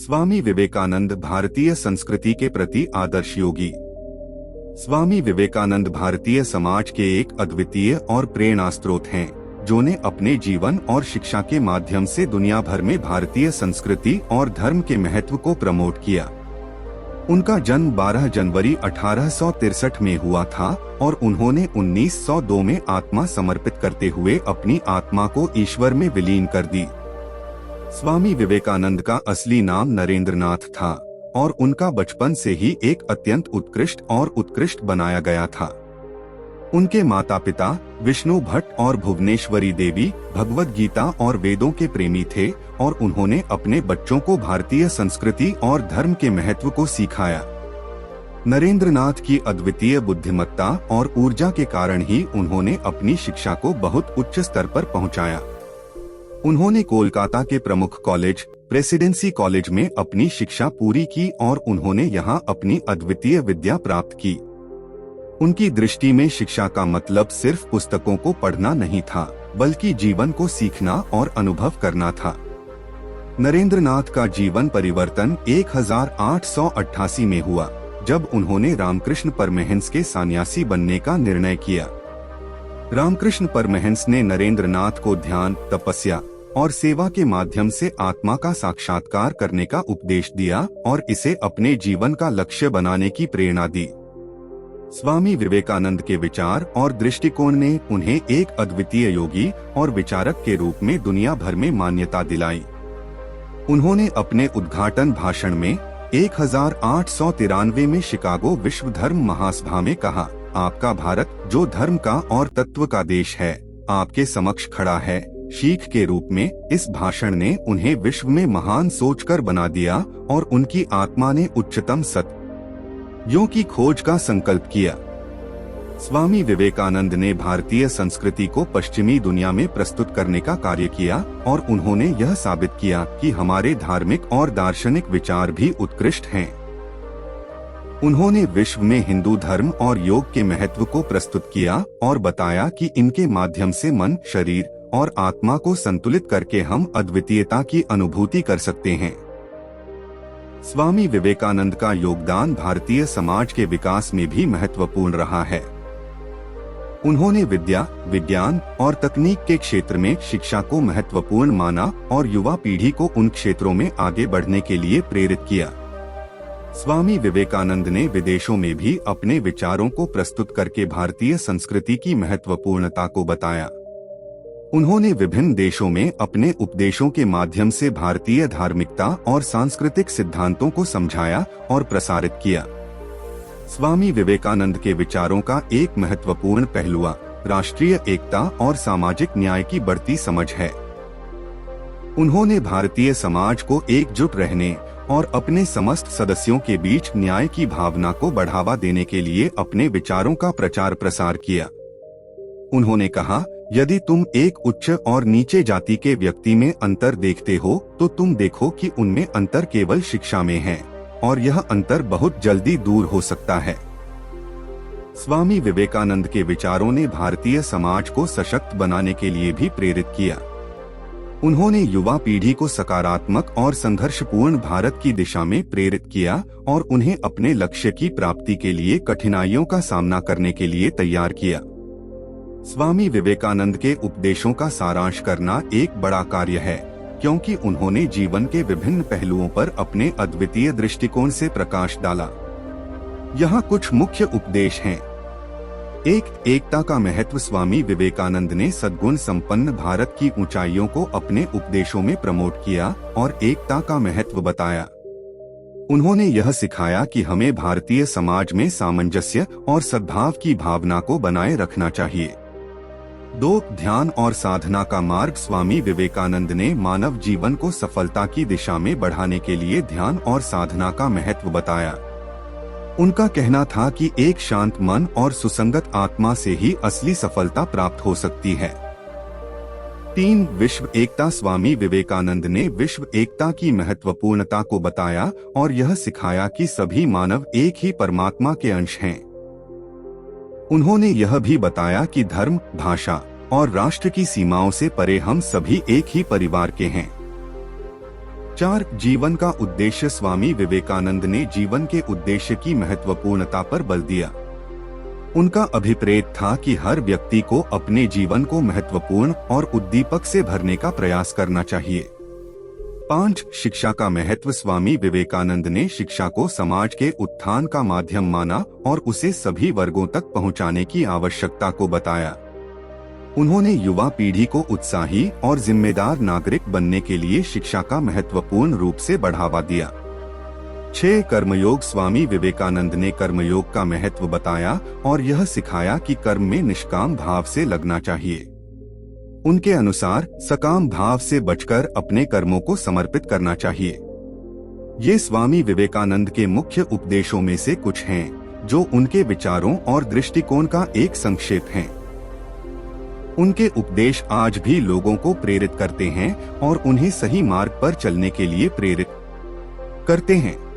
स्वामी विवेकानंद भारतीय संस्कृति के प्रति आदर्श योगी। स्वामी विवेकानंद भारतीय समाज के एक अद्वितीय और प्रेरणा स्रोत हैं, जिन्होंने अपने जीवन और शिक्षा के माध्यम से दुनिया भर में भारतीय संस्कृति और धर्म के महत्व को प्रमोट किया। उनका जन्म 12 जनवरी 1863 में हुआ था और उन्होंने 1902 में आत्मा समर्पित करते हुए अपनी आत्मा को ईश्वर में विलीन कर दी। स्वामी विवेकानंद का असली नाम नरेंद्रनाथ था और उनका बचपन से ही एक अत्यंत उत्कृष्ट बनाया गया था। उनके माता पिता विष्णु भट्ट और भुवनेश्वरी देवी भगवद गीता और वेदों के प्रेमी थे और उन्होंने अपने बच्चों को भारतीय संस्कृति और धर्म के महत्व को सिखाया। नरेंद्रनाथ की अद्वितीय बुद्धिमत्ता और ऊर्जा के कारण ही उन्होंने अपनी शिक्षा को बहुत उच्च स्तर पर पहुंचाया। उन्होंने कोलकाता के प्रमुख कॉलेज प्रेसिडेंसी कॉलेज में अपनी शिक्षा पूरी की और उन्होंने यहाँ अपनी अद्वितीय विद्या प्राप्त की। उनकी दृष्टि में शिक्षा का मतलब सिर्फ पुस्तकों को पढ़ना नहीं था, बल्कि जीवन को सीखना और अनुभव करना था। नरेंद्रनाथ का जीवन परिवर्तन 1888 में हुआ, जब उन्होंने रामकृष्ण परमहंस के सन्यासी बनने का निर्णय किया। रामकृष्ण परमहंस ने नरेंद्रनाथ को ध्यान, तपस्या और सेवा के माध्यम से आत्मा का साक्षात्कार करने का उपदेश दिया और इसे अपने जीवन का लक्ष्य बनाने की प्रेरणा दी। स्वामी विवेकानंद के विचार और दृष्टिकोण ने उन्हें एक अद्वितीय योगी और विचारक के रूप में दुनिया भर में मान्यता दिलाई। उन्होंने अपने उद्घाटन भाषण में 1893 में शिकागो विश्व धर्म महासभा में कहा, आपका भारत जो धर्म का और तत्व का देश है, आपके समक्ष खड़ा है। शीख के रूप में इस भाषण ने उन्हें विश्व में महान सोचकर बना दिया और उनकी आत्मा ने उच्चतम सत्यों की खोज का संकल्प किया। स्वामी विवेकानंद ने भारतीय संस्कृति को पश्चिमी दुनिया में प्रस्तुत करने का कार्य किया और उन्होंने यह साबित किया कि हमारे धार्मिक और दार्शनिक विचार भी उत्कृष्ट हैं। उन्होंने विश्व में हिंदू धर्म और योग के महत्व को प्रस्तुत किया और बताया कि इनके माध्यम से मन, शरीर और आत्मा को संतुलित करके हम अद्वितीयता की अनुभूति कर सकते हैं। स्वामी विवेकानंद का योगदान भारतीय समाज के विकास में भी महत्वपूर्ण रहा है। उन्होंने विद्या, विज्ञान और तकनीक के क्षेत्र में शिक्षा को महत्वपूर्ण माना और युवा पीढ़ी को उन क्षेत्रों में आगे बढ़ने के लिए प्रेरित किया। स्वामी विवेकानंद ने विदेशों में भी अपने विचारों को प्रस्तुत करके भारतीय संस्कृति की महत्वपूर्णता को बताया। उन्होंने विभिन्न देशों में अपने उपदेशों के माध्यम से भारतीय धार्मिकता और सांस्कृतिक सिद्धांतों को समझाया और प्रसारित किया। स्वामी विवेकानंद के विचारों का एक महत्वपूर्ण पहलू राष्ट्रीय एकता और सामाजिक न्याय की बढ़ती समझ है। उन्होंने भारतीय समाज को एकजुट रहने और अपने समस्त सदस्यों के बीच न्याय की भावना को बढ़ावा देने के लिए अपने विचारों का प्रचार प्रसार किया। उन्होंने कहा, यदि तुम एक उच्च और नीचे जाति के व्यक्ति में अंतर देखते हो तो तुम देखो कि उनमें अंतर केवल शिक्षा में है और यह अंतर बहुत जल्दी दूर हो सकता है। स्वामी विवेकानंद के विचारों ने भारतीय समाज को सशक्त बनाने के लिए भी प्रेरित किया। उन्होंने युवा पीढ़ी को सकारात्मक और संघर्षपूर्ण भारत की दिशा में प्रेरित किया और उन्हें अपने लक्ष्य की प्राप्ति के लिए कठिनाइयों का सामना करने के लिए तैयार किया। स्वामी विवेकानंद के उपदेशों का सारांश करना एक बड़ा कार्य है, क्योंकि उन्होंने जीवन के विभिन्न पहलुओं पर अपने अद्वितीय दृष्टिकोण से प्रकाश डाला। यहाँ कुछ मुख्य उपदेश हैं। एकता का महत्व। स्वामी विवेकानंद ने सद्गुण संपन्न भारत की ऊंचाइयों को अपने उपदेशों में प्रमोट किया और एकता का महत्व बताया। उन्होंने यह सिखाया कि हमें भारतीय समाज में सामंजस्य और सद्भाव की भावना को बनाए रखना चाहिए। 2. ध्यान और साधना का मार्ग। स्वामी विवेकानंद ने मानव जीवन को सफलता की दिशा में बढ़ाने के लिए ध्यान और साधना का महत्व बताया। उनका कहना था कि एक शांत मन और सुसंगत आत्मा से ही असली सफलता प्राप्त हो सकती है। 3. विश्व एकता। स्वामी विवेकानंद ने विश्व एकता की महत्वपूर्णता को बताया और यह सिखाया कि सभी मानव एक ही परमात्मा के अंश हैं। उन्होंने यह भी बताया कि धर्म, भाषा और राष्ट्र की सीमाओं से परे हम सभी एक ही परिवार के हैं। 4. जीवन का उद्देश्य। स्वामी विवेकानंद ने जीवन के उद्देश्य की महत्वपूर्णता पर बल दिया। उनका अभिप्रेत था कि हर व्यक्ति को अपने जीवन को महत्वपूर्ण और उद्दीपक से भरने का प्रयास करना चाहिए। 5. शिक्षा का महत्व। स्वामी विवेकानंद ने शिक्षा को समाज के उत्थान का माध्यम माना और उसे सभी वर्गों तक पहुंचाने की आवश्यकता को बताया। उन्होंने युवा पीढ़ी को उत्साही और जिम्मेदार नागरिक बनने के लिए शिक्षा का महत्वपूर्ण रूप से बढ़ावा दिया। 6. कर्मयोग। स्वामी विवेकानंद ने कर्मयोग का महत्व बताया और यह सिखाया कि कर्म में निष्काम भाव से लगना चाहिए। उनके अनुसार सकाम भाव से बचकर अपने कर्मों को समर्पित करना चाहिए। ये स्वामी विवेकानंद के मुख्य उपदेशों में से कुछ हैं, जो उनके विचारों और दृष्टिकोण का एक संक्षेप हैं। उनके उपदेश आज भी लोगों को प्रेरित करते हैं और उन्हें सही मार्ग पर चलने के लिए प्रेरित करते हैं।